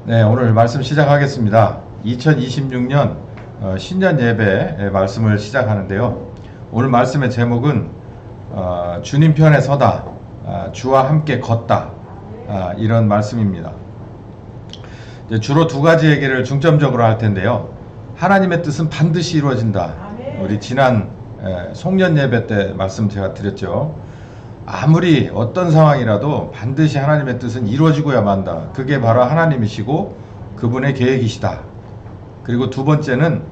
네, 오늘 말씀 시작하겠습니다. 2026년 신년 예배 말씀을 시작하는데요. 오늘 말씀의 제목은 주님 편에 서다, 주와 함께 걷다, 이런 말씀입니다. 주로 두 가지 얘기를 중점적으로 할 텐데요. 하나님의 뜻은 반드시 이루어진다. 우리 지난 송년 예배 때 말씀 제가 드렸죠. 아무리 어떤 상황이라도 반드시 하나님의 뜻은 이루어지고야 만다. 그게 바로 하나님이시고 그분의 계획이시다. 그리고 두 번째는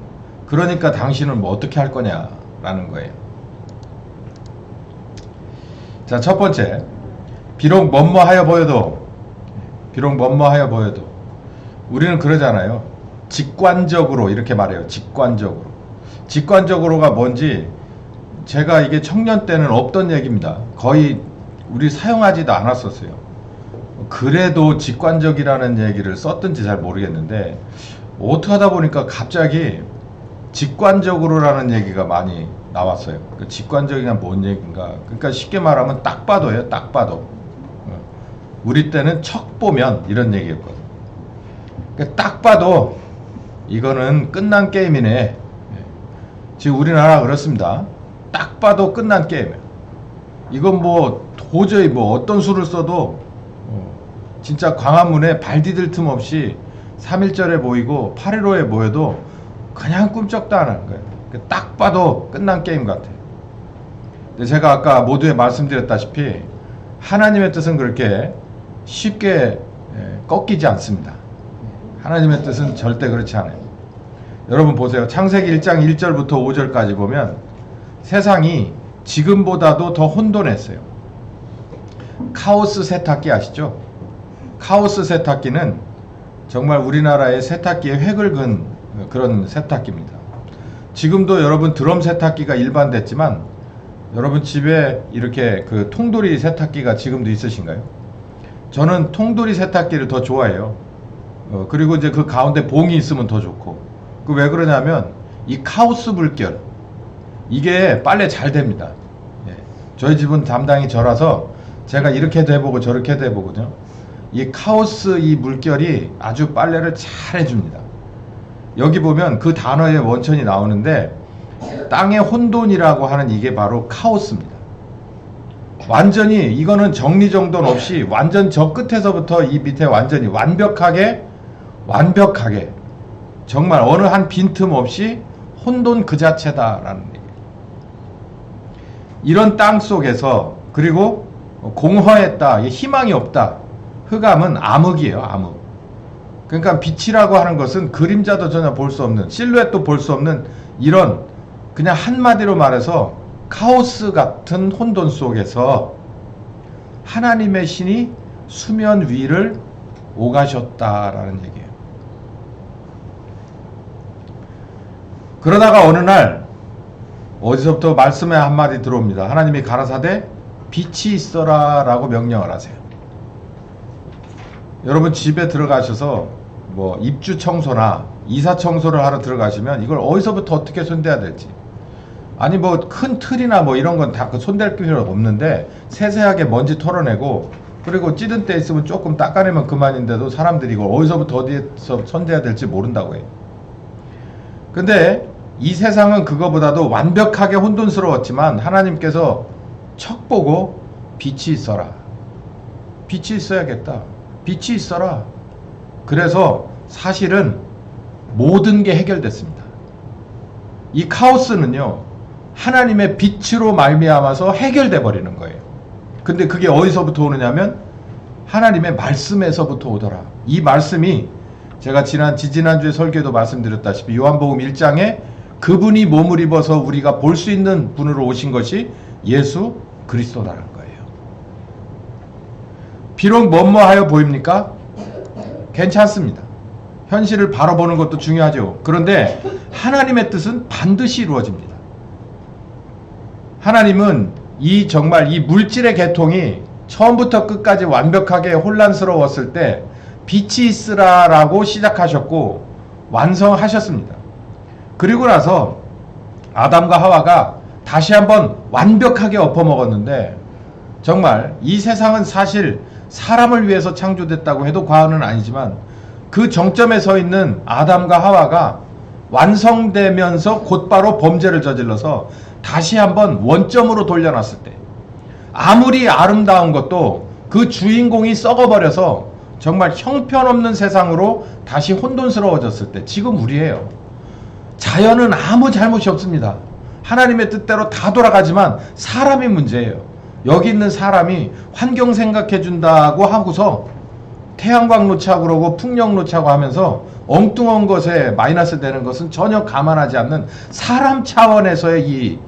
그러니까 당신은 뭐 어떻게 할 거냐라는 거예요. 자, 첫 번째, 비록 뭐뭐하여 보여도 우리는 그러잖아요. 직관적으로 이렇게 말해요. 직관적으로가 뭔지 제가 이게 청년 때는 없던 얘기입니다. 거의 우리 사용하지도 않았었어요. 그래도 직관적이라는 얘기를 썼든지 잘 모르겠는데 어떻게 하다 보니까 갑자기 직관적으로라는 얘기가 많이 나왔어요. 그 직관적이란 뭔 얘기인가? 그러니까 쉽게 말하면 딱 봐도예요. 딱 봐도. 우리 때는 척 보면 이런 얘기였거든. 그러니까 딱 봐도 이거는 끝난 게임이네. 지금 우리나라 그렇습니다. 딱 봐도 끝난 게임이에요. 이건 뭐 도저히 뭐 어떤 수를 써도 진짜 광화문에 발 디딜 틈 없이 3.1절에 보이고 8.15에 보여도 그냥 꿈쩍도 안 하는 거예요. 딱 봐도 끝난 게임 같아요. 근데 제가 아까 모두에 말씀드렸다시피 하나님의 뜻은 그렇게 쉽게 꺾이지 않습니다. 하나님의 뜻은 절대 그렇지 않아요. 여러분 보세요. 창세기 1장 1절부터 5절까지 보면 세상이 지금보다도 더 혼돈했어요. 카오스 세탁기 아시죠? 카오스 세탁기는 정말 우리나라의 세탁기에 획을 그은 그런 세탁기입니다. 지금도 여러분 드럼 세탁기가 일반됐지만 여러분 집에 이렇게 그 통돌이 세탁기가 지금도 있으신가요? 저는 통돌이 세탁기를 더 좋아해요. 그리고 이제 그 가운데 봉이 있으면 더 좋고. 그 왜 그러냐면 이 카오스 물결 이게 빨래 잘 됩니다. 저희 집은 담당이 저라서 제가 이렇게도 해보고 저렇게도 해보거든요. 이 카오스 이 물결이 아주 빨래를 잘 해줍니다. 여기 보면 그 단어의 원천이 나오는데 땅의 혼돈이라고 하는 이게 바로 카오스입니다. 완전히 이거는 정리정돈 없이 완전 저 끝에서부터 이 밑에 완전히 완벽하게 정말 어느 한 빈틈 없이 혼돈 그 자체다라는 얘기예요. 이런 땅 속에서 그리고 공허했다, 희망이 없다. 흑암은 암흑이에요. 암흑. 그러니까 빛이라고 하는 것은 그림자도 전혀 볼 수 없는, 실루엣도 볼 수 없는 이런 그냥 한마디로 말해서 카오스 같은 혼돈 속에서 하나님의 신이 수면 위를 오가셨다라는 얘기예요. 그러다가 어느 날 어디서부터 말씀의 한마디 들어옵니다. 하나님이 가라사대 빛이 있어라 라고 명령을 하세요. 여러분 집에 들어가셔서 뭐 입주 청소나 이사 청소를 하러 들어가시면 이걸 어디서부터 어떻게 손대야 될지, 아니 뭐 큰 틀이나 뭐 이런 건 다 손댈 필요가 없는데 세세하게 먼지 털어내고 그리고 찌든 때 있으면 조금 닦아내면 그만인데도 사람들이 이걸 어디서부터 어디에서 손대야 될지 모른다고 해요. 근데 이 세상은 그거보다도 완벽하게 혼돈스러웠지만 하나님께서 척 보고 빛이 있어라. 빛이 있어야겠다. 빛이 있어라. 그래서 사실은 모든 게 해결됐습니다. 이 카오스는요, 하나님의 빛으로 말미암아서 해결돼 버리는 거예요. 근데 그게 어디서부터 오느냐면 하나님의 말씀에서부터 오더라. 이 말씀이 제가 지지난주에 설교에도 말씀드렸다시피 요한복음 1장에 그분이 몸을 입어서 우리가 볼 수 있는 분으로 오신 것이 예수 그리스도라는 거예요. 비록 뭐뭐하여 보입니까? 괜찮습니다. 현실을 바로 보는 것도 중요하죠. 그런데 하나님의 뜻은 반드시 이루어집니다. 하나님은 정말 이 물질의 계통이 처음부터 끝까지 완벽하게 혼란스러웠을 때 빛이 있으라라고 시작하셨고 완성하셨습니다. 그리고 나서 아담과 하와가 다시 한번 완벽하게 엎어먹었는데 정말 이 세상은 사실 사람을 위해서 창조됐다고 해도 과언은 아니지만 그 정점에 서 있는 아담과 하와가 완성되면서 곧바로 범죄를 저질러서 다시 한번 원점으로 돌려놨을 때, 아무리 아름다운 것도 그 주인공이 썩어버려서 정말 형편없는 세상으로 다시 혼돈스러워졌을 때, 지금 우리예요. 자연은 아무 잘못이 없습니다. 하나님의 뜻대로 다 돌아가지만 사람이 문제예요. 여기 있는 사람이 환경 생각해 준다고 하고서 태양광 놓자고 그러고 풍력 놓자고 하면서 엉뚱한 것에 마이너스 되는 것은 전혀 감안하지 않는 사람 차원에서의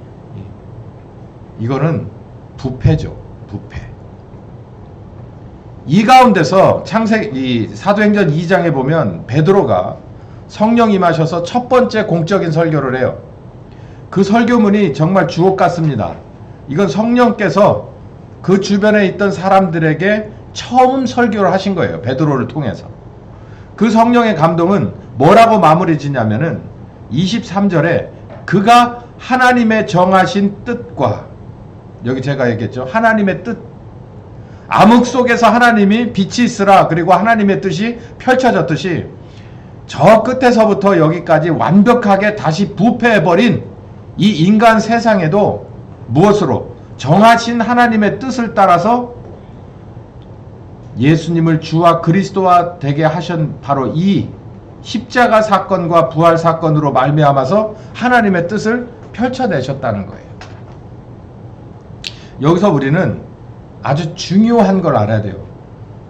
이거는 부패죠. 부패. 이 가운데서 사도행전 2장에 보면 베드로가 성령 임하셔서 첫 번째 공적인 설교를 해요. 그 설교문이 정말 주옥 같습니다. 이건 성령께서 그 주변에 있던 사람들에게 처음 설교를 하신 거예요. 베드로를 통해서. 그 성령의 감동은 뭐라고 마무리 지냐면은 23절에 그가 하나님의 정하신 뜻과, 여기 제가 얘기했죠. 하나님의 뜻. 암흑 속에서 하나님이 빛이 있으라, 그리고 하나님의 뜻이 펼쳐졌듯이 저 끝에서부터 여기까지 완벽하게 다시 부패해버린 이 인간 세상에도 무엇으로? 정하신 하나님의 뜻을 따라서 예수님을 주와 그리스도와 되게 하신 바로 이 십자가 사건과 부활 사건으로 말미암아서 하나님의 뜻을 펼쳐내셨다는 거예요. 여기서 우리는 아주 중요한 걸 알아야 돼요.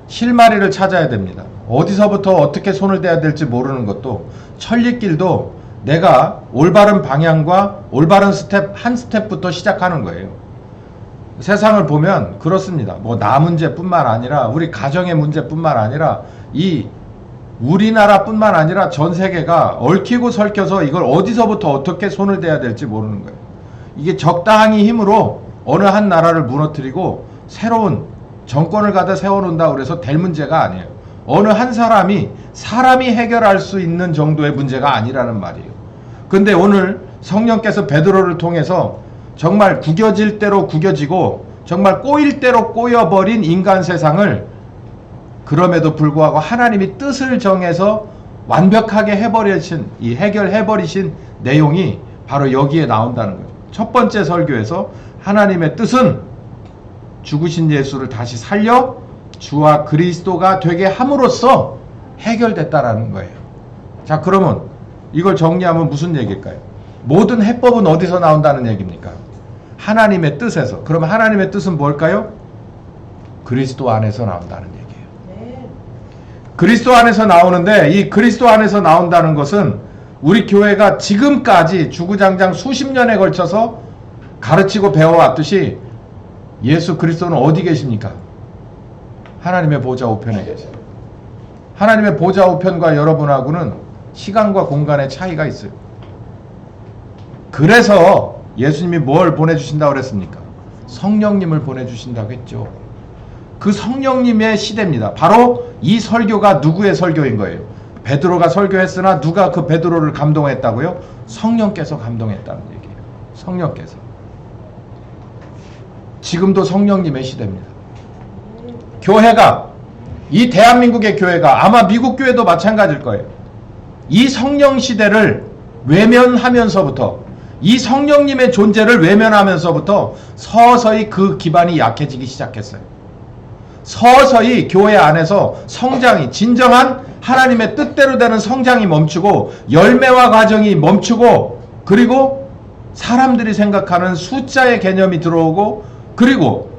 실마리를 찾아야 됩니다. 어디서부터 어떻게 손을 대야 될지 모르는 것도, 천리길도 내가 올바른 방향과 올바른 스텝 한 스텝부터 시작하는 거예요. 세상을 보면 그렇습니다. 뭐 나 문제뿐만 아니라 우리 가정의 문제뿐만 아니라 이 우리나라뿐만 아니라 전 세계가 얽히고 설켜서 이걸 어디서부터 어떻게 손을 대야 될지 모르는 거예요. 이게 적당히 힘으로 어느 한 나라를 무너뜨리고 새로운 정권을 갖다 세워놓는다 그래서 될 문제가 아니에요. 어느 한 사람이 해결할 수 있는 정도의 문제가 아니라는 말이에요. 근데 오늘 성령께서 베드로를 통해서 정말 구겨질 대로 구겨지고 정말 꼬일 대로 꼬여버린 인간 세상을, 그럼에도 불구하고 하나님이 뜻을 정해서 완벽하게 해결해버리신 내용이 바로 여기에 나온다는 거예요. 첫 번째 설교에서 하나님의 뜻은 죽으신 예수를 다시 살려 주와 그리스도가 되게 함으로써 해결됐다라는 거예요. 자, 그러면 이걸 정리하면 무슨 얘기일까요? 모든 해법은 어디서 나온다는 얘기입니까? 하나님의 뜻에서. 그러면 하나님의 뜻은 뭘까요? 그리스도 안에서 나온다는 얘기예요. 네. 그리스도 안에서 나오는데, 이 그리스도 안에서 나온다는 것은 우리 교회가 지금까지 주구장창 수십 년에 걸쳐서 가르치고 배워왔듯이 예수 그리스도는 어디 계십니까? 하나님의 보좌 우편에 계세요. 하나님의 보좌 우편과 여러분하고는 시간과 공간의 차이가 있어요. 그래서 예수님이 뭘 보내주신다고 그랬습니까? 성령님을 보내주신다고 했죠. 그 성령님의 시대입니다. 바로 이 설교가 누구의 설교인 거예요? 베드로가 설교했으나 누가 그 베드로를 감동했다고요? 성령께서 감동했다는 얘기예요. 성령께서. 지금도 성령님의 시대입니다. 교회가, 이 대한민국의 교회가, 아마 미국 교회도 마찬가지일 거예요. 이 성령 시대를 외면하면서부터, 이 성령님의 존재를 외면하면서부터 서서히 그 기반이 약해지기 시작했어요. 서서히 교회 안에서 성장이, 진정한 하나님의 뜻대로 되는 성장이 멈추고, 열매와 과정이 멈추고, 그리고 사람들이 생각하는 숫자의 개념이 들어오고, 그리고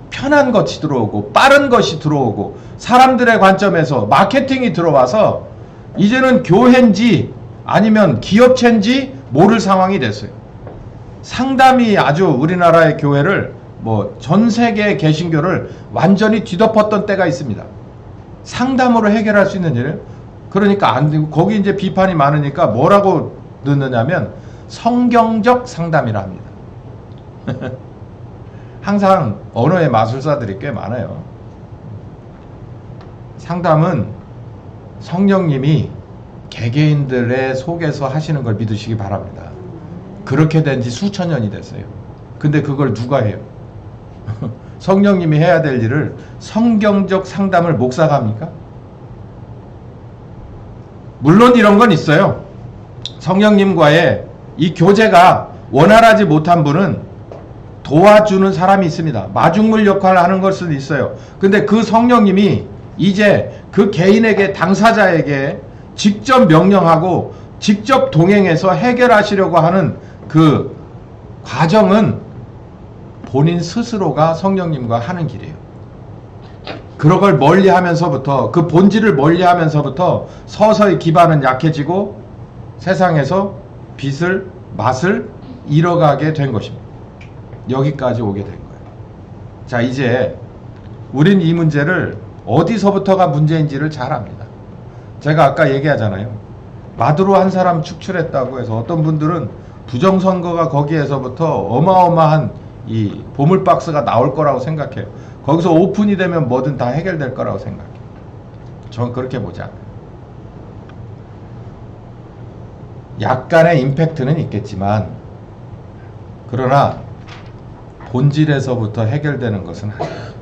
편한 것이 들어오고, 빠른 것이 들어오고, 사람들의 관점에서 마케팅이 들어와서 이제는 교회인지 아니면 기업체인지 모를 상황이 됐어요. 상담이 아주 우리나라의 교회를, 전 세계의 개신교를 완전히 뒤덮었던 때가 있습니다. 상담으로 해결할 수 있는 일을. 그러니까 안 되고, 거기 이제 비판이 많으니까 뭐라고 넣느냐면 성경적 상담이라 합니다. 항상 언어의 마술사들이 꽤 많아요. 상담은 성령님이 개개인들의 속에서 하시는 걸 믿으시기 바랍니다. 그렇게 된 지 수천 년이 됐어요. 근데 그걸 누가 해요? 성령님이 해야 될 일을 성경적 상담을 목사가 합니까? 물론 이런 건 있어요. 성령님과의 이 교제가 원활하지 못한 분은 도와주는 사람이 있습니다. 마중물 역할을 하는 것은 있어요. 근데 그 성령님이 이제 그 개인에게, 당사자에게 직접 명령하고 직접 동행해서 해결하시려고 하는 그 과정은 본인 스스로가 성령님과 하는 길이에요. 그런 걸 멀리 하면서부터, 그 본질을 멀리 하면서부터 서서히 기반은 약해지고 세상에서 빛을, 맛을 잃어가게 된 것입니다. 여기까지 오게 된 거예요. 자, 이제 우린 이 문제를 어디서부터가 문제인지를 잘 압니다. 제가 아까 얘기하잖아요. 마두로 한 사람 축출했다고 해서 어떤 분들은 부정선거가 거기에서부터 어마어마한 이 보물박스가 나올 거라고 생각해요. 거기서 오픈이 되면 뭐든 다 해결될 거라고 생각해요. 저는 그렇게 보지 않아요. 약간의 임팩트는 있겠지만, 그러나 본질에서부터 해결되는 것은 아니에요.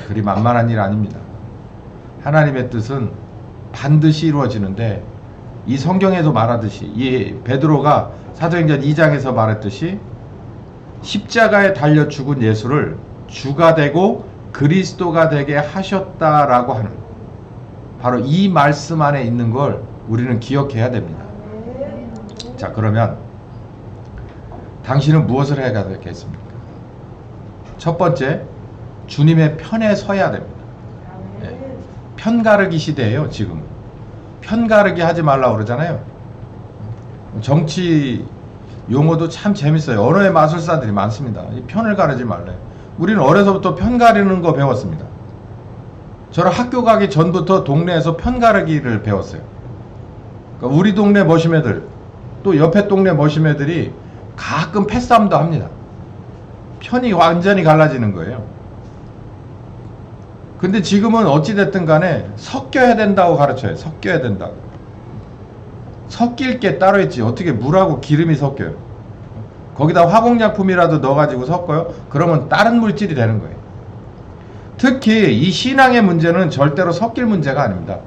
그리 만만한 일 아닙니다. 하나님의 뜻은 반드시 이루어지는데, 이 성경에서 말하듯이, 이 베드로가 사도행전 2장에서 말했듯이 십자가에 달려 죽은 예수를 주가 되고 그리스도가 되게 하셨다라고 하는, 바로 이 말씀 안에 있는 걸 우리는 기억해야 됩니다. 자, 그러면 당신은 무엇을 해야 되겠습니까? 첫 번째, 주님의 편에 서야 됩니다. 편가르기 시대예요. 지금 편가르기 하지 말라고 그러잖아요. 정치 용어도 참 재밌어요. 언어의 마술사들이 많습니다. 이 편을 가르지 말래요. 우리는 어려서부터 편 가르는 거 배웠습니다. 저는 학교 가기 전부터 동네에서 편 가르기를 배웠어요. 그러니까 우리 동네 머시매들, 또 옆에 동네 머시매들이 가끔 패싸움도 합니다. 편이 완전히 갈라지는 거예요. 근데 지금은 어찌됐든 간에 섞여야 된다고 가르쳐요. 섞여야 된다고. 섞일 게 따로 있지. 어떻게 물하고 기름이 섞여요? 거기다 화공약품이라도 넣어가지고 섞어요? 그러면 다른 물질이 되는 거예요. 특히 이 신앙의 문제는 절대로 섞일 문제가 아닙니다.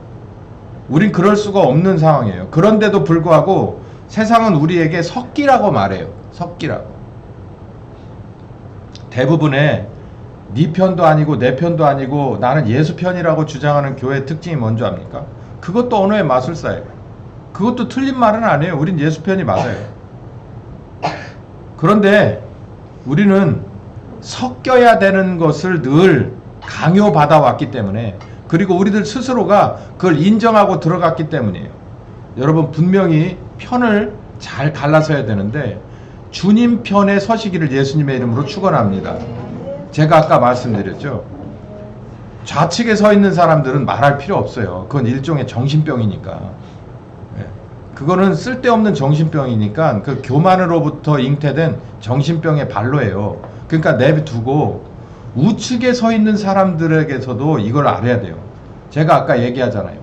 우린 그럴 수가 없는 상황이에요. 그런데도 불구하고 세상은 우리에게 섞이라고 말해요. 섞이라고. 대부분의 네 편도 아니고 내 편도 아니고 나는 예수 편이라고 주장하는 교회의 특징이 뭔지 압니까? 그것도 언어의 마술사예요. 그것도 틀린 말은 아니에요. 우린 예수 편이 맞아요. 그런데 우리는 섞여야 되는 것을 늘 강요받아 왔기 때문에, 그리고 우리들 스스로가 그걸 인정하고 들어갔기 때문이에요. 여러분, 분명히 편을 잘 갈라서야 되는데 주님 편에 서시기를 예수님의 이름으로 축원합니다. 제가 아까 말씀드렸죠. 좌측에 서 있는 사람들은 말할 필요 없어요. 그건 일종의 정신병이니까. 그거는 쓸데없는 정신병이니까 그 교만으로부터 잉태된 정신병의 발로예요. 그러니까 내두고 우측에 서 있는 사람들에게서도 이걸 알아야 돼요. 제가 아까 얘기하잖아요.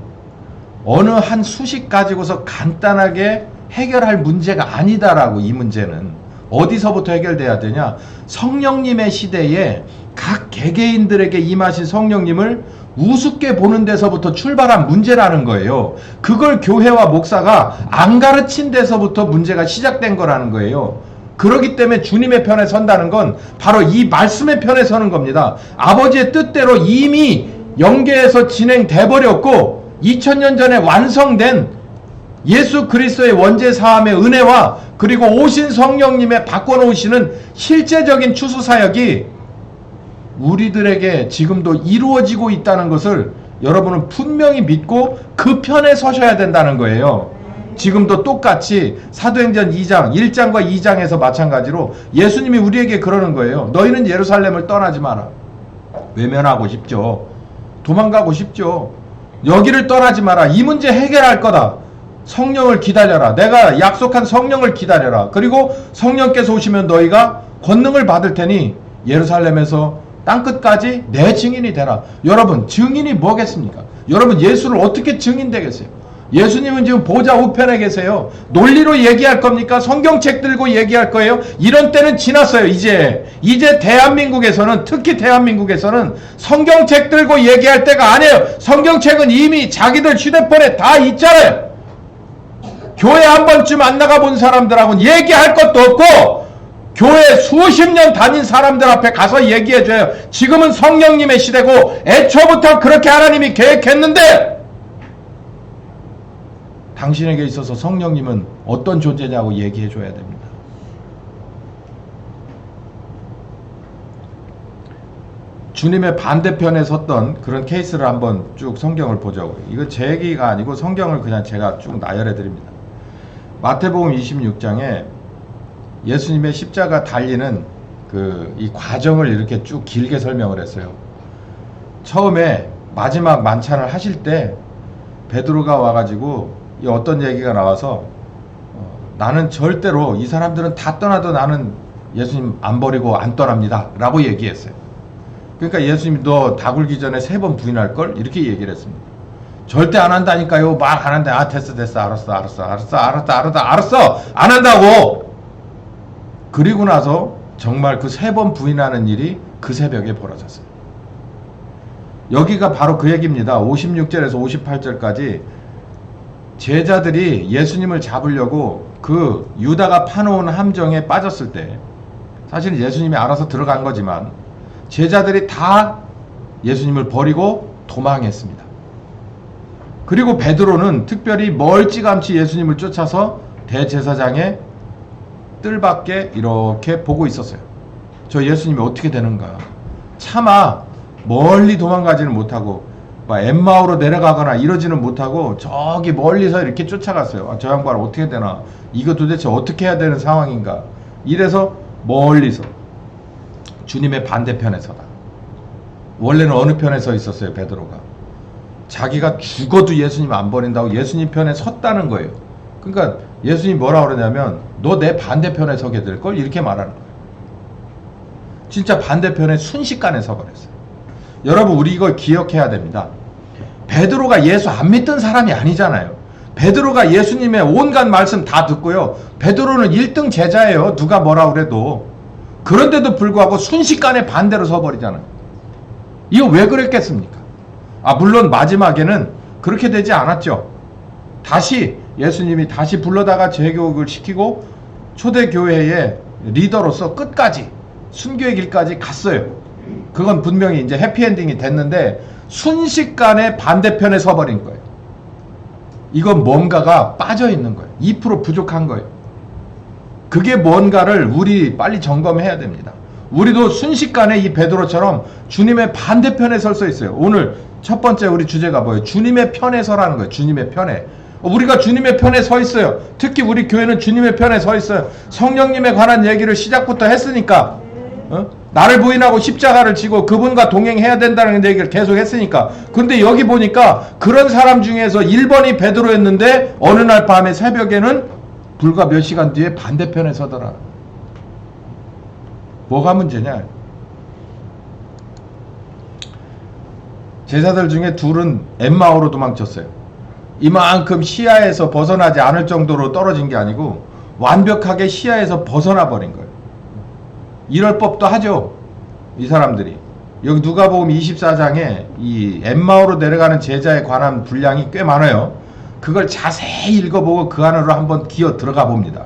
어느 한 수식 가지고서 간단하게 해결할 문제가 아니다라고. 이 문제는 어디서부터 해결돼야 되냐? 성령님의 시대에 각 개개인들에게 임하신 성령님을 우습게 보는 데서부터 출발한 문제라는 거예요. 그걸 교회와 목사가 안 가르친 데서부터 문제가 시작된 거라는 거예요. 그렇기 때문에 주님의 편에 선다는 건 바로 이 말씀의 편에 서는 겁니다. 아버지의 뜻대로 이미 영계에서 진행돼 버렸고 2000년 전에 완성된 예수 그리스도의 원죄 사함의 은혜와 그리고 오신 성령님의 바꿔놓으시는 실제적인 추수사역이 우리들에게 지금도 이루어지고 있다는 것을 여러분은 분명히 믿고 그 편에 서셔야 된다는 거예요. 지금도 똑같이 사도행전 2장, 1장과 2장에서 마찬가지로 예수님이 우리에게 그러는 거예요. 너희는 예루살렘을 떠나지 마라. 외면하고 싶죠. 도망가고 싶죠. 여기를 떠나지 마라. 이 문제 해결할 거다. 성령을 기다려라. 내가 약속한 성령을 기다려라. 그리고 성령께서 오시면 너희가 권능을 받을 테니 예루살렘에서 땅끝까지 내 증인이 되라. 여러분, 증인이 뭐겠습니까? 여러분, 예수를 어떻게 증인 되겠어요? 예수님은 지금 보좌 우편에 계세요. 논리로 얘기할 겁니까? 성경책 들고 얘기할 거예요? 이런 때는 지났어요. 이제 대한민국에서는, 특히 대한민국에서는 성경책 들고 얘기할 때가 아니에요. 성경책은 이미 자기들 휴대폰에 다 있잖아요. 교회 한 번쯤 안 나가본 사람들하고는 얘기할 것도 없고, 교회 수십 년 다닌 사람들 앞에 가서 얘기해줘요. 지금은 성령님의 시대고 애초부터 그렇게 하나님이 계획했는데, 당신에게 있어서 성령님은 어떤 존재냐고 얘기해줘야 됩니다. 주님의 반대편에 섰던 그런 케이스를 한번 쭉 성경을 보자고요. 이거 제 얘기가 아니고 성경을 그냥 제가 쭉 나열해 드립니다. 마태복음 26장에 예수님의 십자가 달리는 이 과정을 이렇게 쭉 길게 설명을 했어요. 처음에 마지막 만찬을 하실 때 베드로가 와가지고 어떤 얘기가 나와서 나는 절대로, 이 사람들은 다 떠나도 나는 예수님 안 버리고 안 떠납니다 라고 얘기했어요. 그러니까 예수님이 너 다 굴기 전에 3번 부인할걸? 이렇게 얘기를 했습니다. 절대 안 한다니까요. 말 안 한다. 아, 됐어 알았어 안 한다고. 그리고 나서 정말 그 3번 부인하는 일이 그 새벽에 벌어졌어요. 여기가 바로 그 얘기입니다. 56절에서 58절까지 제자들이 예수님을 잡으려고 그 유다가 파놓은 함정에 빠졌을 때, 사실은 예수님이 알아서 들어간 거지만 제자들이 다 예수님을 버리고 도망했습니다. 그리고 베드로는 특별히 멀찌감치 예수님을 쫓아서 대제사장의 뜰밖에 이렇게 보고 있었어요. 저 예수님이 어떻게 되는가. 차마 멀리 도망가지는 못하고 엠마오로 내려가거나 이러지는 못하고 저기 멀리서 이렇게 쫓아갔어요. 저 양반 어떻게 되나, 이거 도대체 어떻게 해야 되는 상황인가. 이래서 멀리서 주님의 반대편에 서다. 원래는 어느 편에 서 있었어요? 베드로가 자기가 죽어도 예수님 안 버린다고 예수님 편에 섰다는 거예요. 그러니까 예수님이 뭐라 그러냐면 너 내 반대편에 서게 될걸, 이렇게 말하는 거예요. 진짜 반대편에 순식간에 서버렸어요. 여러분, 우리 이걸 기억해야 됩니다. 베드로가 예수 안 믿던 사람이 아니잖아요. 베드로가 예수님의 온갖 말씀 다 듣고요. 베드로는 1등 제자예요. 누가 뭐라 그래도. 그런데도 불구하고 순식간에 반대로 서버리잖아요. 이거 왜 그랬겠습니까? 물론 마지막에는 그렇게 되지 않았죠. 다시 예수님이 다시 불러다가 재교육을 시키고 초대교회의 리더로서 끝까지 순교의 길까지 갔어요. 그건 분명히 이제 해피엔딩이 됐는데 순식간에 반대편에 서버린 거예요. 이건 뭔가가 빠져 있는 거예요. 2% 부족한 거예요. 그게 뭔가를 우리 빨리 점검해야 됩니다. 우리도 순식간에 이 베드로처럼 주님의 반대편에 설 수 있어요. 오늘 첫 번째 우리 주제가 뭐예요? 주님의 편에 서라는 거예요. 주님의 편에. 우리가 주님의 편에 서 있어요. 특히 우리 교회는 주님의 편에 서 있어요. 성령님에 관한 얘기를 시작부터 했으니까, 나를 부인하고 십자가를 지고 그분과 동행해야 된다는 얘기를 계속 했으니까. 근데 여기 보니까 그런 사람 중에서 1번이 베드로였는데 어느 날 밤에 새벽에는 불과 몇 시간 뒤에 반대편에 서더라. 뭐가 문제냐? 제자들 중에 둘은 엠마오로 도망쳤어요. 이만큼 시야에서 벗어나지 않을 정도로 떨어진 게 아니고 완벽하게 시야에서 벗어나 버린 거예요. 이럴 법도 하죠. 이 사람들이. 여기 누가복음 24장에 이 엠마오로 내려가는 제자에 관한 분량이 꽤 많아요. 그걸 자세히 읽어보고 그 안으로 한번 기어 들어가 봅니다.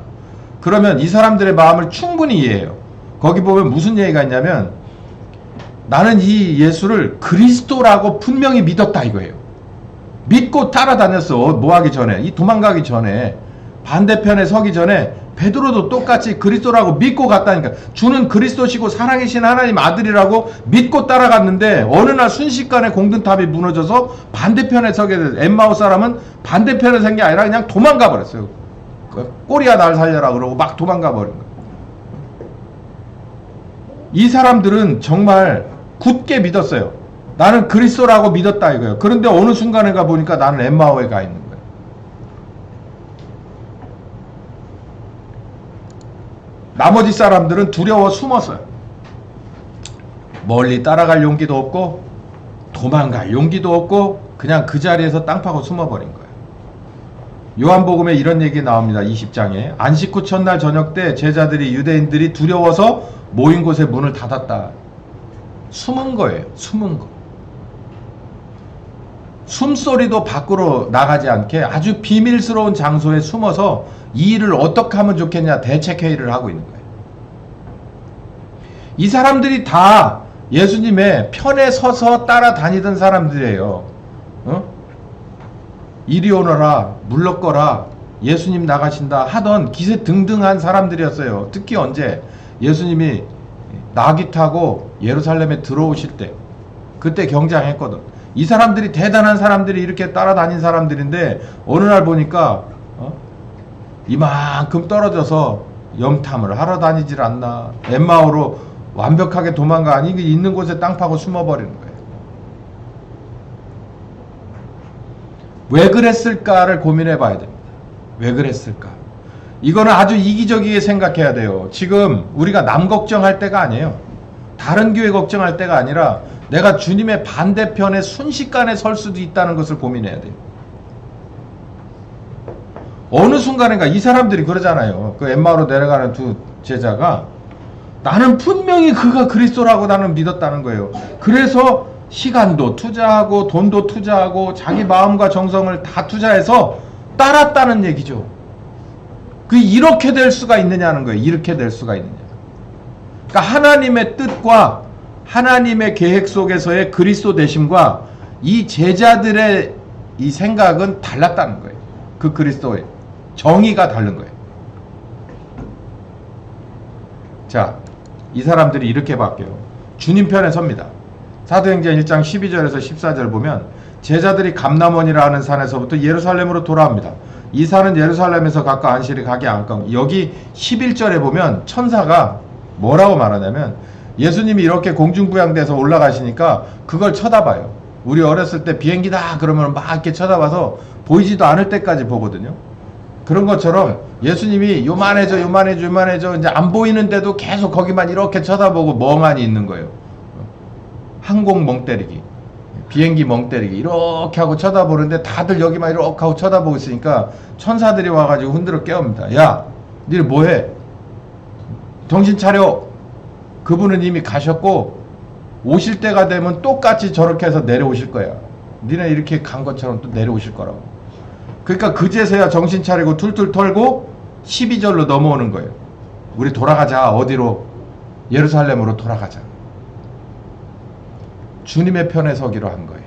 그러면 이 사람들의 마음을 충분히 이해해요. 거기 보면 무슨 얘기가 있냐면 나는 이 예수를 그리스도라고 분명히 믿었다 이거예요. 믿고 따라다녔어. 뭐 하기 전에, 이 도망가기 전에, 반대편에 서기 전에 베드로도 똑같이 그리스도라고 믿고 갔다니까. 주는 그리스도시고 살아계신 하나님 아들이라고 믿고 따라갔는데 어느 날 순식간에 공든탑이 무너져서 반대편에 서게 됐어요. 엠마오 사람은 반대편에 선 게 아니라 그냥 도망가 버렸어요. 꼬리야 날 살려라 그러고 막 도망가 버린 거예요. 이 사람들은 정말 굳게 믿었어요. 나는 그리스도라고 믿었다 이거예요. 그런데 어느 순간에 가 보니까 나는 엠마오에 가 있는 거예요. 나머지 사람들은 두려워 숨었어요. 멀리 따라갈 용기도 없고 도망갈 용기도 없고 그냥 그 자리에서 땅 파고 숨어버린 거예요. 요한복음에 이런 얘기 나옵니다. 20장에 안식 후 첫날 저녁 때 제자들이 유대인들이 두려워서 모인 곳에 문을 닫았다. 숨은 거예요. 숨은 거. 숨소리도 밖으로 나가지 않게 아주 비밀스러운 장소에 숨어서 이 일을 어떻게 하면 좋겠냐 대책회의를 하고 있는 거예요. 이 사람들이 다 예수님의 편에 서서 따라다니던 사람들이에요. 이리 오너라, 물러거라, 예수님 나가신다 하던 기세등등한 사람들이었어요. 특히 언제 예수님이 나귀 타고 예루살렘에 들어오실 때, 그때 경장했거든. 이 사람들이 대단한 사람들이 이렇게 따라다닌 사람들인데 어느 날 보니까 이만큼 떨어져서 염탐을 하러 다니질 않나. 엠마오로 완벽하게 도망가 아니 있는 곳에 땅 파고 숨어버리는 거예요. 왜 그랬을까를 고민해 봐야 됩니다. 왜 그랬을까? 이거는 아주 이기적이게 생각해야 돼요. 지금 우리가 남 걱정할 때가 아니에요. 다른 교회 걱정할 때가 아니라 내가 주님의 반대편에 순식간에 설 수도 있다는 것을 고민해야 돼요. 어느 순간인가 이 사람들이 그러잖아요. 그 엠마오로 내려가는 두 제자가 나는 분명히 그가 그리스도라고 나는 믿었다는 거예요. 그래서 시간도 투자하고 돈도 투자하고 자기 마음과 정성을 다 투자해서 따랐다는 얘기죠. 그 이렇게 될 수가 있느냐는 거예요. 이렇게 될 수가 있느냐. 그러니까 하나님의 뜻과 하나님의 계획 속에서의 그리스도 되심과 이 제자들의 이 생각은 달랐다는 거예요. 그 그리스도의 정의가 다른 거예요. 자, 이 사람들이 이렇게 바뀌어요. 주님 편에 섭니다. 사도행전 1장 12절에서 14절 보면 제자들이 감람원이라 하는 산에서부터 예루살렘으로 돌아옵니다. 이 산은 예루살렘에서 가까 안식일에 가기 안까운. 여기 11절에 보면 천사가 뭐라고 말하냐면 예수님이 이렇게 공중부양돼서 올라가시니까 그걸 쳐다봐요. 우리 어렸을 때 비행기다 그러면 막 이렇게 쳐다봐서 보이지도 않을 때까지 보거든요. 그런 것처럼 예수님이 요만해져 이제 안 보이는데도 계속 거기만 이렇게 쳐다보고 멍하니 있는 거예요. 항공 멍 때리기, 비행기 멍 때리기 이렇게 하고 쳐다보는데 다들 여기만 이렇게 하고 쳐다보고 있으니까 천사들이 와가지고 흔들어 깨웁니다. 야, 니네 뭐해? 정신 차려. 그분은 이미 가셨고 오실 때가 되면 똑같이 저렇게 해서 내려오실 거야. 니네 이렇게 간 것처럼 또 내려오실 거라고. 그러니까 그제서야 정신 차리고 툴툴 털고 12절로 넘어오는 거예요. 우리 돌아가자. 어디로? 예루살렘으로 돌아가자. 주님의 편에 서기로 한 거예요.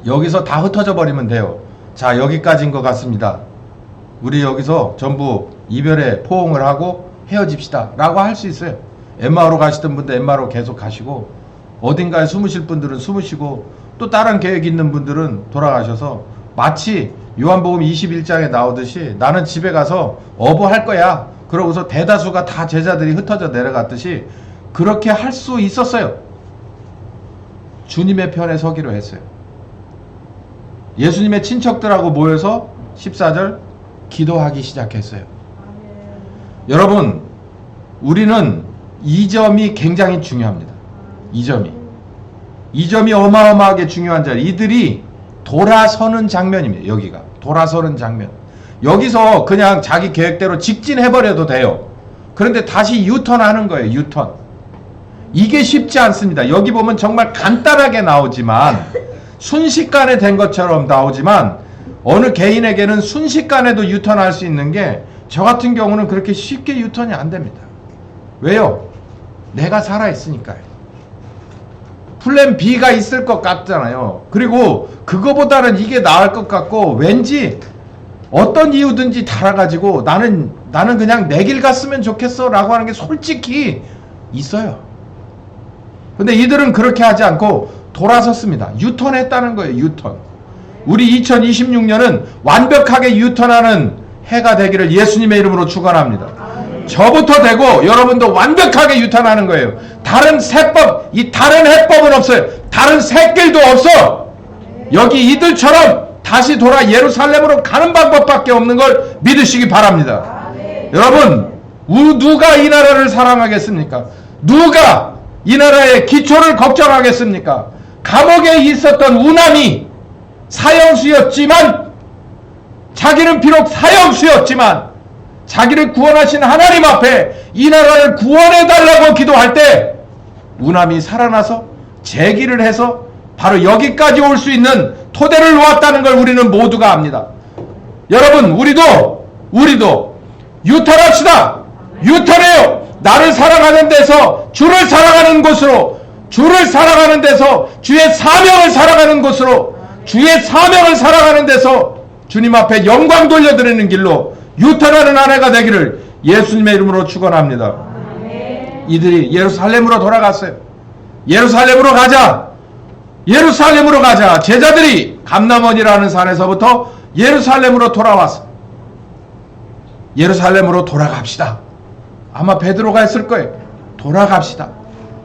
여기서 다 흩어져 버리면 돼요. 자, 여기까지인 것 같습니다. 우리 여기서 전부 이별의 포옹을 하고 헤어집시다 라고 할 수 있어요. 엠마오로 가시던 분들 엠마오로 계속 가시고 어딘가에 숨으실 분들은 숨으시고 또 다른 계획 있는 분들은 돌아가셔서 마치 요한복음 21장에 나오듯이 나는 집에 가서 어부할 거야. 그러고서 대다수가 다 제자들이 흩어져 내려갔듯이 그렇게 할 수 있었어요. 주님의 편에 서기로 했어요. 예수님의 친척들하고 모여서 14절 기도하기 시작했어요. 여러분, 우리는 이 점이 굉장히 중요합니다. 이 점이 어마어마하게 중요한 자리. 이들이 돌아서는 장면입니다. 여기가 돌아서는 장면. 여기서 그냥 자기 계획대로 직진해버려도 돼요. 그런데 다시 유턴하는 거예요. 유턴. 이게 쉽지 않습니다. 여기 보면 정말 간단하게 나오지만 순식간에 된 것처럼 나오지만 어느 개인에게는 순식간에도 유턴할 수 있는 게 저 같은 경우는 그렇게 쉽게 유턴이 안 됩니다. 왜요? 내가 살아있으니까요. 플랜 B가 있을 것 같잖아요. 그리고 그거보다는 이게 나을 것 같고 왠지 어떤 이유든지 달아가지고 나는 그냥 내 길 갔으면 좋겠어 라고 하는 게 솔직히 있어요. 근데 이들은 그렇게 하지 않고 돌아섰습니다. 유턴했다는 거예요. 유턴. 우리 2026년은 완벽하게 유턴하는 해가 되기를 예수님의 이름으로 축원합니다. 저부터 되고 여러분도 완벽하게 유턴하는 거예요. 다른 세법, 이 다른 해법은 없어요. 다른 새길도 없어. 여기 이들처럼 다시 돌아 예루살렘으로 가는 방법밖에 없는 걸 믿으시기 바랍니다. 여러분, 누가 이 나라를 사랑하겠습니까? 누가 이 나라의 기초를 걱정하겠습니까? 감옥에 있었던 우남이 사형수였지만 자기는 비록 사형수였지만 자기를 구원하신 하나님 앞에 이 나라를 구원해달라고 기도할 때 우남이 살아나서 재기를 해서 바로 여기까지 올 수 있는 토대를 놓았다는 걸 우리는 모두가 압니다. 여러분, 우리도 유턴합시다. 유턴해요. 나를 살아가는 데서 주를 살아가는 곳으로, 주를 살아가는 데서 주의 사명을 살아가는 곳으로, 주의 사명을 살아가는 데서 주님 앞에 영광 돌려드리는 길로 유턴하는 한 해가 되기를 예수님의 이름으로 축원합니다. 이들이 예루살렘으로 돌아갔어요. 예루살렘으로 가자. 예루살렘으로 가자. 제자들이 감람원이라는 산에서부터 예루살렘으로 돌아왔어. 예루살렘으로 돌아갑시다. 아마 베드로가 했을 거예요. 돌아갑시다.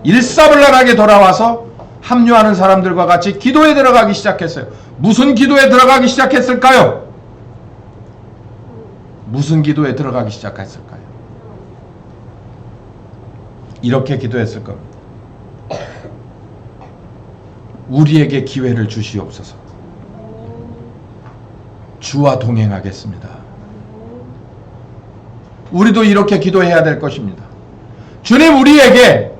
일사불란하게 돌아와서 합류하는 사람들과 같이 기도에 들어가기 시작했어요. 무슨 기도에 들어가기 시작했을까요? 무슨 기도에 들어가기 시작했을까요? 이렇게 기도했을 겁니다. 우리에게 기회를 주시옵소서. 주와 동행하겠습니다. 우리도 이렇게 기도해야 될 것입니다. 주님, 우리에게,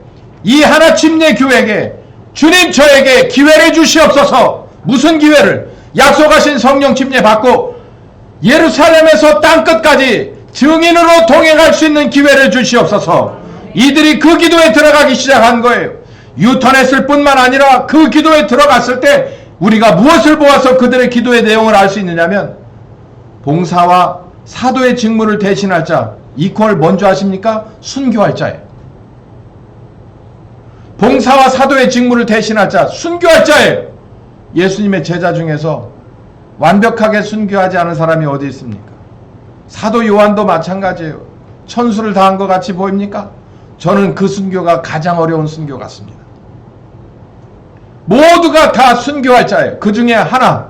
이 하나침례 교회에게, 주님, 저에게 기회를 주시옵소서. 무슨 기회를? 약속하신 성령 침례 받고 예루살렘에서 땅끝까지 증인으로 동행할 수 있는 기회를 주시옵소서. 이들이 그 기도에 들어가기 시작한 거예요. 유턴했을 뿐만 아니라 그 기도에 들어갔을 때 우리가 무엇을 보아서 그들의 기도의 내용을 알 수 있느냐면, 봉사와 사도의 직무를 대신할 자, 이퀄 뭔지 아십니까? 순교할 자예요. 봉사와 사도의 직무를 대신할 자, 순교할 자예요. 예수님의 제자 중에서 완벽하게 순교하지 않은 사람이 어디 있습니까? 사도 요한도 마찬가지예요. 천수를 다한 것 같이 보입니까? 저는 그 순교가 가장 어려운 순교 같습니다. 모두가 다 순교할 자예요. 그 중에 하나,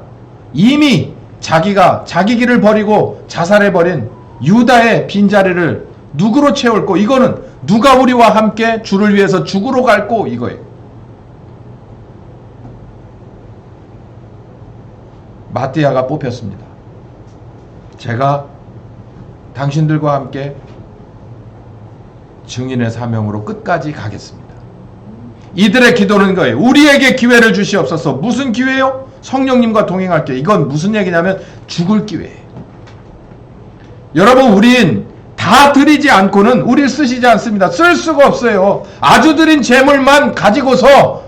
이미 자기가 자기 길을 버리고 자살해버린 유다의 빈자리를 누구로 채울고, 이거는 누가 우리와 함께 주를 위해서 죽으러 갈고, 이거예요. 마띠아가 뽑혔습니다. 제가 당신들과 함께 증인의 사명으로 끝까지 가겠습니다. 이들의 기도는 거예요. 우리에게 기회를 주시옵소서. 무슨 기회요? 성령님과 동행할 기회. 이건 무슨 얘기냐면 죽을 기회예요. 여러분, 우린 다 드리지 않고는 우리를 쓰시지 않습니다. 쓸 수가 없어요. 아주 드린 재물만 가지고서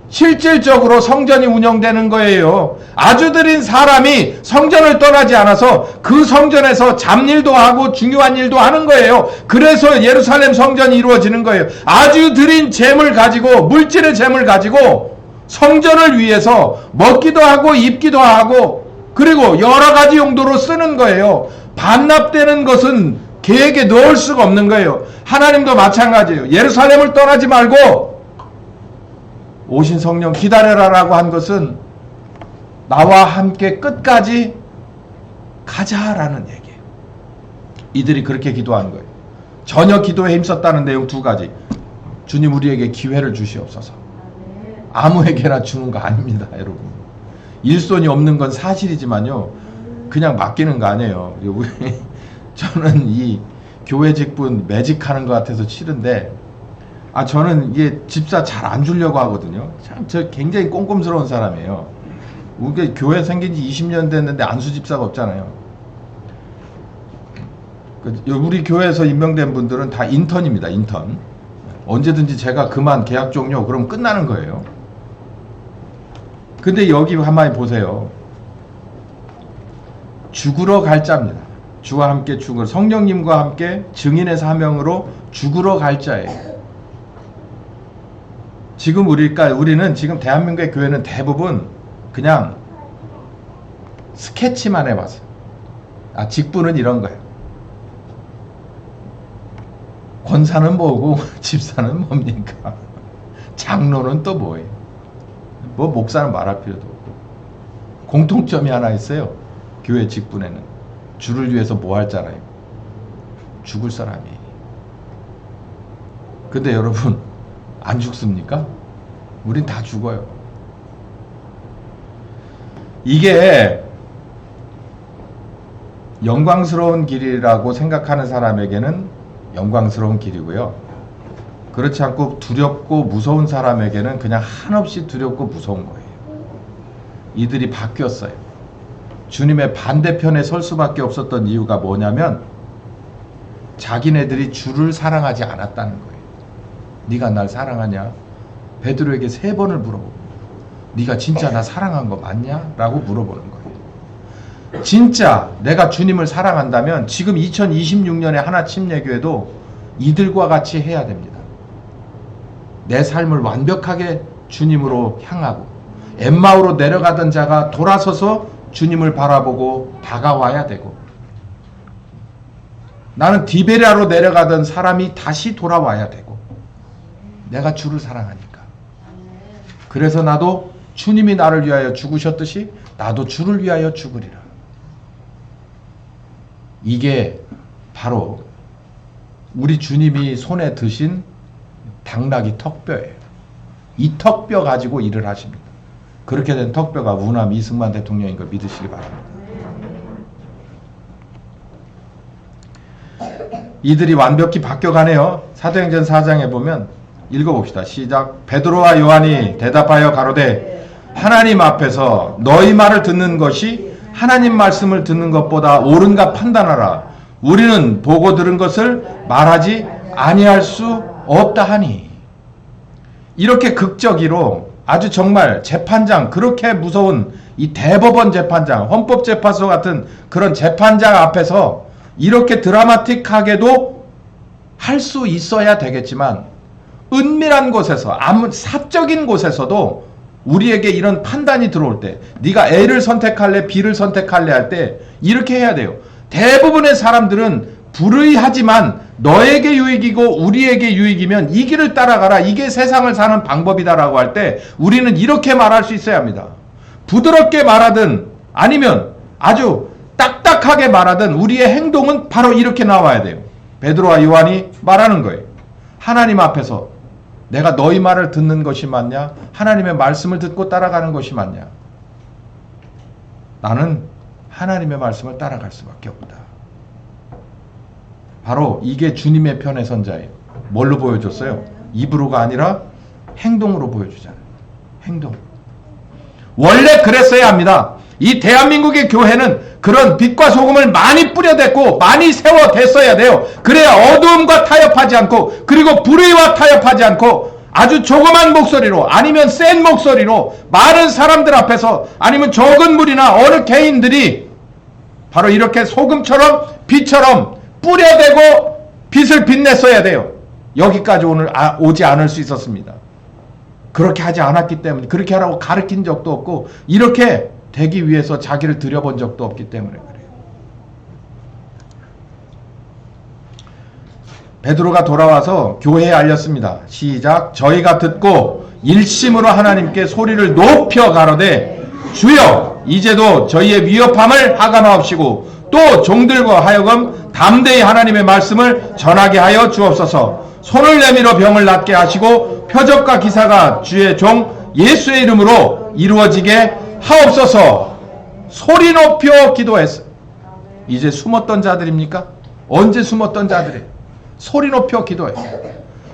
실질적으로 성전이 운영되는 거예요. 아주 드린 사람이 성전을 떠나지 않아서 그 성전에서 잡일도 하고 중요한 일도 하는 거예요. 그래서 예루살렘 성전이 이루어지는 거예요. 아주 드린 재물 가지고, 물질의 재물 가지고 성전을 위해서 먹기도 하고 입기도 하고, 그리고 여러 가지 용도로 쓰는 거예요. 반납되는 것은 계획에 넣을 수가 없는 거예요. 하나님도 마찬가지예요. 예루살렘을 떠나지 말고 오신 성령 기다려라라고 한 것은 나와 함께 끝까지 가자라는 얘기예요. 이들이 그렇게 기도하는 거예요. 전혀 기도에 힘썼다는 내용 두 가지. 주님, 우리에게 기회를 주시옵소서. 아무에게나 주는 거 아닙니다, 여러분. 일손이 없는 건 사실이지만요, 그냥 맡기는 거 아니에요. 저는 이 교회 직분 매직하는 것 같아서 싫은데, 저는 이게 집사 잘 안 주려고 하거든요. 참, 저 굉장히 꼼꼼스러운 사람이에요. 우리 교회 생긴 지 20년 됐는데 안수 집사가 없잖아요. 우리 교회에서 임명된 분들은 다 인턴입니다, 인턴. 언제든지 제가 그만 계약 종료, 그럼 끝나는 거예요. 근데 여기 한번 보세요. 죽으러 갈 자입니다. 주와 함께 죽을, 성령님과 함께 증인의 사명으로 죽으러 갈 자예요. 지금 우리는 지금 대한민국의 교회는 대부분 그냥 스케치만 해봤어요. 직분은 이런 거예요. 권사는 뭐고 집사는 뭡니까? 장로는 또 뭐예요? 뭐 목사는 말할 필요도 없고. 공통점이 하나 있어요. 교회 직분에는 주를 위해서 뭐 할 자라요? 죽을 사람이. 근데 여러분, 안 죽습니까? 우린 다 죽어요. 이게 영광스러운 길이라고 생각하는 사람에게는 영광스러운 길이고요. 그렇지 않고 두렵고 무서운 사람에게는 그냥 한없이 두렵고 무서운 거예요. 이들이 바뀌었어요. 주님의 반대편에 설 수밖에 없었던 이유가 뭐냐면 자기네들이 주를 사랑하지 않았다는 거예요. 네가 날 사랑하냐? 베드로에게 3번을 물어보고 네가 진짜 나 사랑한 거 맞냐? 라고 물어보는 거예요. 진짜 내가 주님을 사랑한다면 지금 2026년에 하나침례교회도 이들과 같이 해야 됩니다. 내 삶을 완벽하게 주님으로 향하고 엠마오로 내려가던 자가 돌아서서 주님을 바라보고 다가와야 되고, 나는 디베랴로 내려가던 사람이 다시 돌아와야 되고, 내가 주를 사랑하니까. 그래서 나도 주님이 나를 위하여 죽으셨듯이 나도 주를 위하여 죽으리라. 이게 바로 우리 주님이 손에 드신 당나귀 턱뼈예요. 이 턱뼈 가지고 일을 하십니다. 그렇게 된 턱뼈가 우남 이승만 대통령인 걸 믿으시기 바랍니다. 이들이 완벽히 바뀌어가네요. 사도행전 4장에 보면 읽어봅시다. 시작. 베드로와 요한이 대답하여 가로되 하나님 앞에서 너희 말을 듣는 것이 하나님 말씀을 듣는 것보다 옳은가 판단하라. 우리는 보고 들은 것을 말하지 아니할 수 없다 하니. 이렇게 극적이로 아주 정말 재판장, 그렇게 무서운 이 대법원 재판장, 헌법재판소 같은 그런 재판장 앞에서 이렇게 드라마틱하게도 할 수 있어야 되겠지만, 은밀한 곳에서, 아무 사적인 곳에서도 우리에게 이런 판단이 들어올 때, 네가 A를 선택할래 B를 선택할래 할 때 이렇게 해야 돼요. 대부분의 사람들은 불의하지만 너에게 유익이고 우리에게 유익이면 이 길을 따라가라, 이게 세상을 사는 방법이다라고 할 때 우리는 이렇게 말할 수 있어야 합니다. 부드럽게 말하든 아니면 아주 딱딱하게 말하든 우리의 행동은 바로 이렇게 나와야 돼요. 베드로와 요한이 말하는 거예요. 하나님 앞에서 내가 너희 말을 듣는 것이 맞냐? 하나님의 말씀을 듣고 따라가는 것이 맞냐? 나는 하나님의 말씀을 따라갈 수밖에 없다. 바로 이게 주님의 편의 선자예요. 뭘로 보여줬어요? 입으로가 아니라 행동으로 보여주잖아요. 행동. 원래 그랬어야 합니다. 이 대한민국의 교회는 그런 빛과 소금을 많이 뿌려댔고 많이 세워댔어야 돼요. 그래야 어두움과 타협하지 않고, 그리고 불의와 타협하지 않고 아주 조그만 목소리로, 아니면 센 목소리로 많은 사람들 앞에서, 아니면 적은 무리나 어느 개인들이 바로 이렇게 소금처럼 빛처럼 뿌려대고 빛을 빛냈어야 돼요. 여기까지 오지 않을 수 있었습니다. 그렇게 하지 않았기 때문에, 그렇게 하라고 가르친 적도 없고 이렇게 되기 위해서 자기를 들여본 적도 없기 때문에 그래요. 베드로가 돌아와서 교회에 알렸습니다. 시작. 저희가 듣고 일심으로 하나님께 소리를 높여 가로되 주여 이제도 저희의 위협함을 하감하옵시고 또 종들과 하여금 담대히 하나님의 말씀을 전하게 하여 주옵소서. 손을 내밀어 병을 낫게 하시고 표적과 기사가 주의 종 예수의 이름으로 이루어지게 하옵소서. 소리 높여 기도했어요. 이제 숨었던 자들입니까? 언제 숨었던 자들이에요? 소리 높여 기도했어요.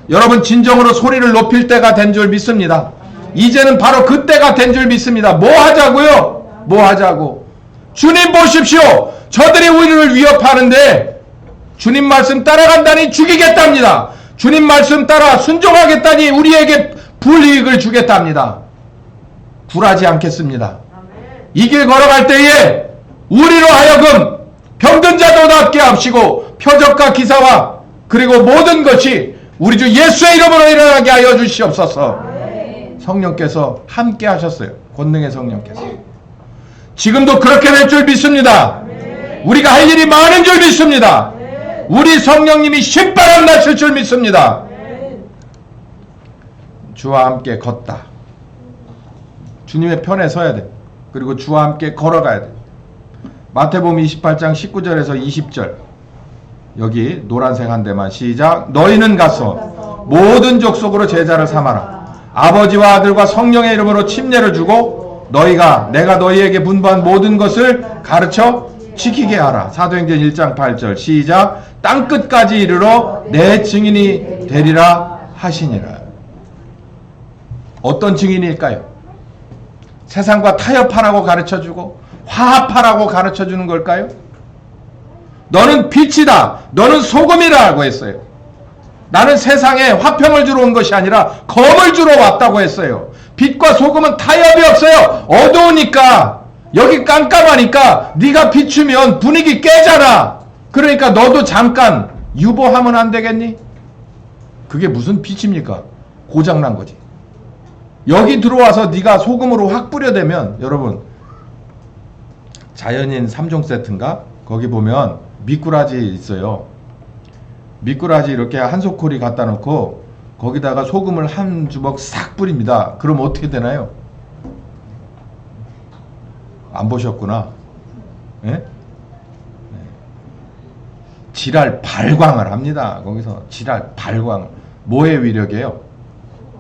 여러분, 진정으로 소리를 높일 때가 된 줄 믿습니다. 이제는 바로 그때가 된 줄 믿습니다. 뭐 하자고요? 뭐 하자고? 주님 보십시오. 저들이 우리를 위협하는데 주님 말씀 따라간다니 죽이겠답니다. 주님 말씀 따라 순종하겠다니 우리에게 불이익을 주겠답니다. 굴하지 않겠습니다. 이 길 걸어갈 때에 우리로 하여금 병든 자도 낫게 하시고 표적과 기사와 그리고 모든 것이 우리 주 예수의 이름으로 일어나게 하여 주시옵소서. 성령께서 함께 하셨어요. 권능의 성령께서. 지금도 그렇게 될 줄 믿습니다. 우리가 할 일이 많은 줄 믿습니다. 우리 성령님이 신바람 나실 줄 믿습니다. 주와 함께 걷다. 주님의 편에 서야 돼. 그리고 주와 함께 걸어가야 돼. 마태복음 28장 19절에서 20절. 여기 노란색 한 대만 시작. 너희는 가서 모든 족속으로 제자를 삼아라. 아버지와 아들과 성령의 이름으로 침례를 주고 너희가 내가 너희에게 분부한 모든 것을 가르쳐 지키게 하라. 사도행전 1장 8절 시작. 땅끝까지 이르러 내 증인이 되리라 하시니라. 어떤 증인일까요? 세상과 타협하라고 가르쳐주고 화합하라고 가르쳐주는 걸까요? 너는 빛이다. 너는 소금이라고 했어요. 나는 세상에 화평을 주러 온 것이 아니라 검을 주러 왔다고 했어요. 빛과 소금은 타협이 없어요. 어두우니까, 여기 깜깜하니까 네가 비추면 분위기 깨잖아. 그러니까 너도 잠깐 유보하면 안 되겠니? 그게 무슨 빛입니까? 고장난 거지. 여기 들어와서 네가 소금으로 확 뿌려대면, 여러분 자연인 3종 세트인가? 거기 보면 미꾸라지 있어요. 미꾸라지 이렇게 한 소쿠리 갖다 놓고 거기다가 소금을 한 주먹 싹 뿌립니다. 그럼 어떻게 되나요? 안 보셨구나. 예? 지랄 발광을 합니다. 거기서 지랄 발광. 뭐의 위력이에요?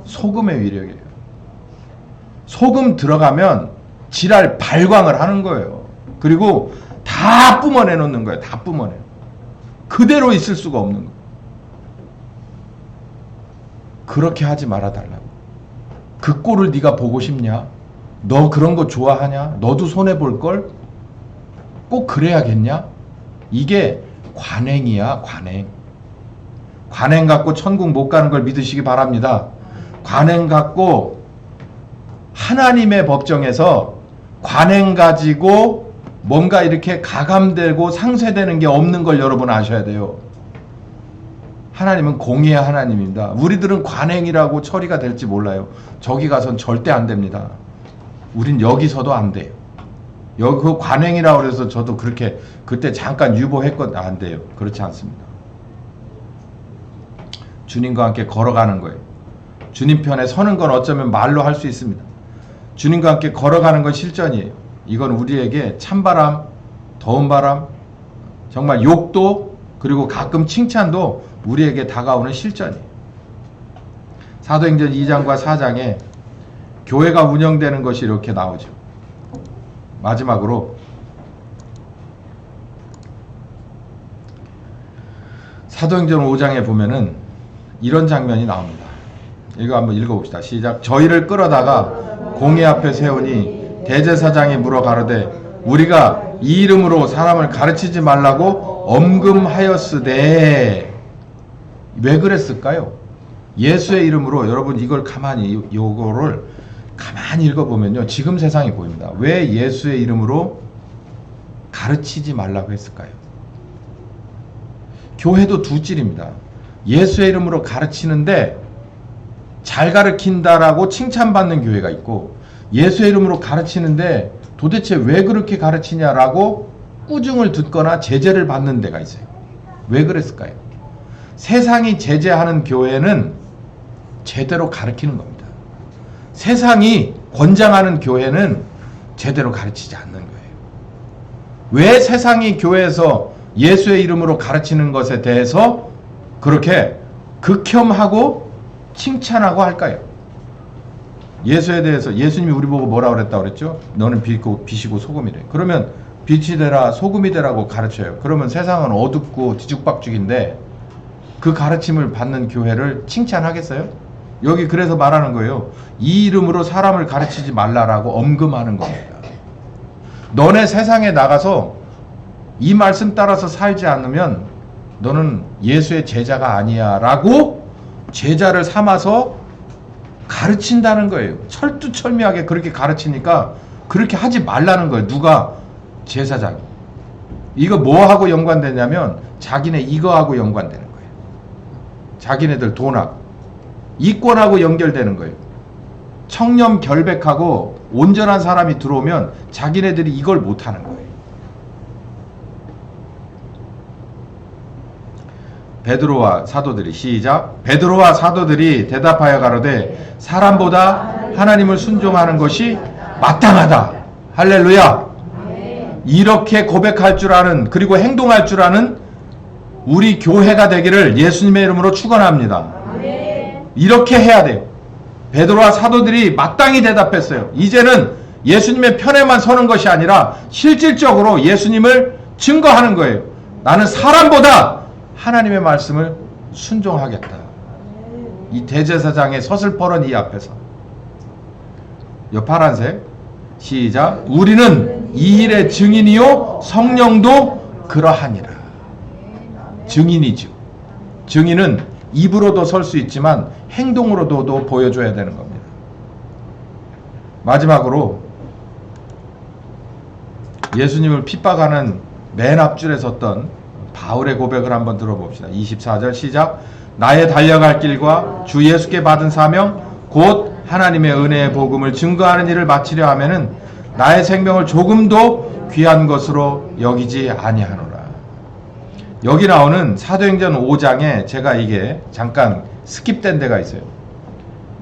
소금의 위력이에요. 소금 들어가면 지랄 발광을 하는 거예요. 그리고 다 뿜어내 놓는 거예요. 다 뿜어내. 그대로 있을 수가 없는 거예요. 그렇게 하지 말아달라고. 그 꼴을 네가 보고 싶냐? 너 그런 거 좋아하냐? 너도 손해볼걸? 꼭 그래야겠냐? 이게 관행이야. 관행. 관행 갖고 천국 못 가는 걸 믿으시기 바랍니다. 관행 갖고 하나님의 법정에서 관행 가지고 뭔가 이렇게 가감되고 상쇄되는 게 없는 걸 여러분 아셔야 돼요. 하나님은 공의의 하나님입니다. 우리들은 관행이라고 처리가 될지 몰라요. 저기 가선 절대 안 됩니다. 우린 여기서도 안 돼요. 여기 그 관행이라고 그래서 저도 그렇게 그때 잠깐 유보했거든요. 안 돼요. 그렇지 않습니다. 주님과 함께 걸어가는 거예요. 주님 편에 서는 건 어쩌면 말로 할 수 있습니다. 주님과 함께 걸어가는 건 실전이에요. 이건 우리에게 찬바람, 더운 바람, 정말 욕도 그리고 가끔 칭찬도 우리에게 다가오는 실전이에요. 사도행전 2장과 4장에 교회가 운영되는 것이 이렇게 나오죠. 마지막으로 사도행전 5장에 보면은 이런 장면이 나옵니다. 이거 한번 읽어봅시다. 시작. 저희를 끌어다가 공회 앞에 세우니 대제사장이 물어 가로되 우리가 이 이름으로 사람을 가르치지 말라고 엄금하였으되. 왜 그랬을까요? 예수의 이름으로. 여러분 이걸 요거를 가만히 읽어보면요, 지금 세상이 보입니다. 왜 예수의 이름으로 가르치지 말라고 했을까요? 교회도 두 찔입니다. 예수의 이름으로 가르치는데 잘 가르친다라고 칭찬받는 교회가 있고, 예수의 이름으로 가르치는데 도대체 왜 그렇게 가르치냐라고 꾸중을 듣거나 제재를 받는 데가 있어요. 왜 그랬을까요? 세상이 제재하는 교회는 제대로 가르치는 겁니다. 세상이 권장하는 교회는 제대로 가르치지 않는 거예요. 왜 세상이 교회에서 예수의 이름으로 가르치는 것에 대해서 그렇게 극혐하고 칭찬하고 할까요? 예수에 대해서 예수님이 우리 보고 뭐라 그랬다고 그랬죠? 너는 빛이고 소금이래. 그러면 빛이 되라 소금이 되라고 가르쳐요. 그러면 세상은 어둡고 뒤죽박죽인데 그 가르침을 받는 교회를 칭찬하겠어요? 여기 그래서 말하는 거예요. 이 이름으로 사람을 가르치지 말라라고 엄금하는 겁니다. 너네 세상에 나가서 이 말씀 따라서 살지 않으면 너는 예수의 제자가 아니야 라고 제자를 삼아서 가르친다는 거예요. 철두철미하게 그렇게 가르치니까 그렇게 하지 말라는 거예요. 누가? 제사장이. 이거 뭐하고 연관되냐면 자기네 이거하고 연관되는 거예요. 자기네들 돈하고 이권하고 연결되는 거예요. 청렴 결백하고 온전한 사람이 들어오면 자기네들이 이걸 못하는 거예요. 베드로와 사도들이 시작. 베드로와 사도들이 대답하여 가로되 사람보다 하나님을 순종하는 것이 마땅하다. 할렐루야. 이렇게 고백할 줄 아는, 그리고 행동할 줄 아는 우리 교회가 되기를 예수님의 이름으로 축원합니다. 이렇게 해야 돼요. 베드로와 사도들이 마땅히 대답했어요. 이제는 예수님의 편에만 서는 것이 아니라 실질적으로 예수님을 증거하는 거예요. 나는 사람보다 하나님의 말씀을 순종하겠다. 이 대제사장의 서슬퍼런 이 앞에서. 요 파란색 시작. 우리는 이 일의 증인이요 성령도 그러하니라. 증인이죠. 증인은 입으로도 설 수 있지만 행동으로도 보여줘야 되는 겁니다. 마지막으로 예수님을 핍박하는 맨 앞줄에 섰던 바울의 고백을 한번 들어봅시다. 24절 시작. 나의 달려갈 길과 주 예수께 받은 사명 곧 하나님의 은혜의 복음을 증거하는 일을 마치려 하면은 나의 생명을 조금도 귀한 것으로 여기지 아니하노라. 여기 나오는 사도행전 5장에 제가 이게 잠깐 스킵된 데가 있어요.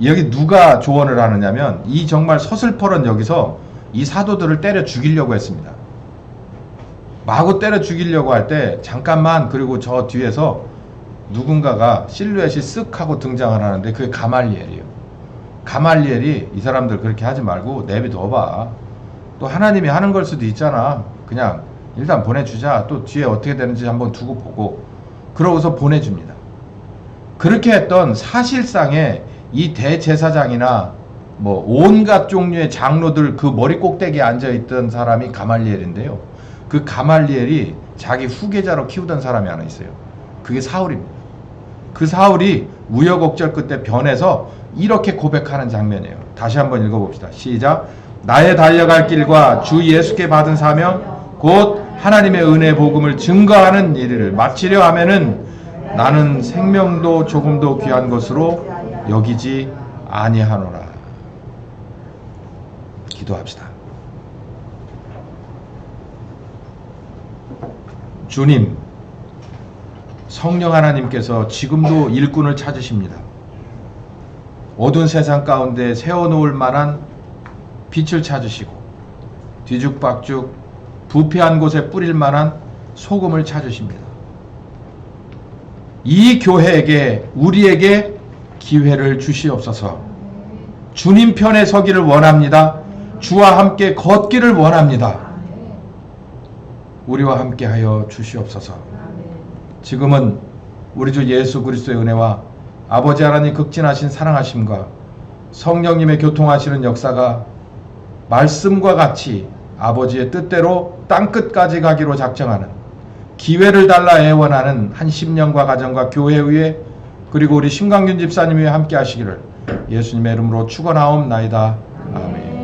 여기 누가 조언을 하느냐면 이 정말 서슬퍼런 여기서 이 사도들을 때려 죽이려고 했습니다. 마구 때려 죽이려고 할 때 잠깐만, 그리고 저 뒤에서 누군가가 실루엣이 쓱 하고 등장을 하는데 그게 가말리엘이에요. 가말리엘이 이 사람들 그렇게 하지 말고 내비둬봐. 또 하나님이 하는 걸 수도 있잖아. 그냥 일단 보내주자. 또 뒤에 어떻게 되는지 한번 두고 보고. 그러고서 보내줍니다. 그렇게 했던 사실상의 이 대제사장이나 뭐 온갖 종류의 장로들 그 머리 꼭대기에 앉아있던 사람이 가말리엘인데요. 그 가말리엘이 자기 후계자로 키우던 사람이 하나 있어요. 그게 사울입니다. 그 사울이 우여곡절 끝에 변해서 이렇게 고백하는 장면이에요. 다시 한번 읽어봅시다. 시작. 나의 달려갈 길과 주 예수께 받은 사명 곧 하나님의 은혜의 복음을 증거하는 일을 마치려 하면은 나는 생명도 조금도 귀한 것으로 여기지 아니하노라. 기도합시다. 주님, 성령 하나님께서 지금도 일꾼을 찾으십니다. 어두운 세상 가운데 세워놓을 만한 빛을 찾으시고 뒤죽박죽 부패한 곳에 뿌릴 만한 소금을 찾으십니다. 이 교회에게, 우리에게 기회를 주시옵소서. 주님 편에 서기를 원합니다. 주와 함께 걷기를 원합니다. 우리와 함께 하여 주시옵소서. 지금은 우리 주 예수 그리스도의 은혜와 아버지 하나님 극진하신 사랑하심과 성령님의 교통하시는 역사가 말씀과 같이 아버지의 뜻대로 땅끝까지 가기로 작정하는 기회를 달라 애원하는 한 10년과 가정과 교회 위에 그리고 우리 심강균 집사님 위에 함께 하시기를 예수님의 이름으로 축원하옵나이다. 아멘.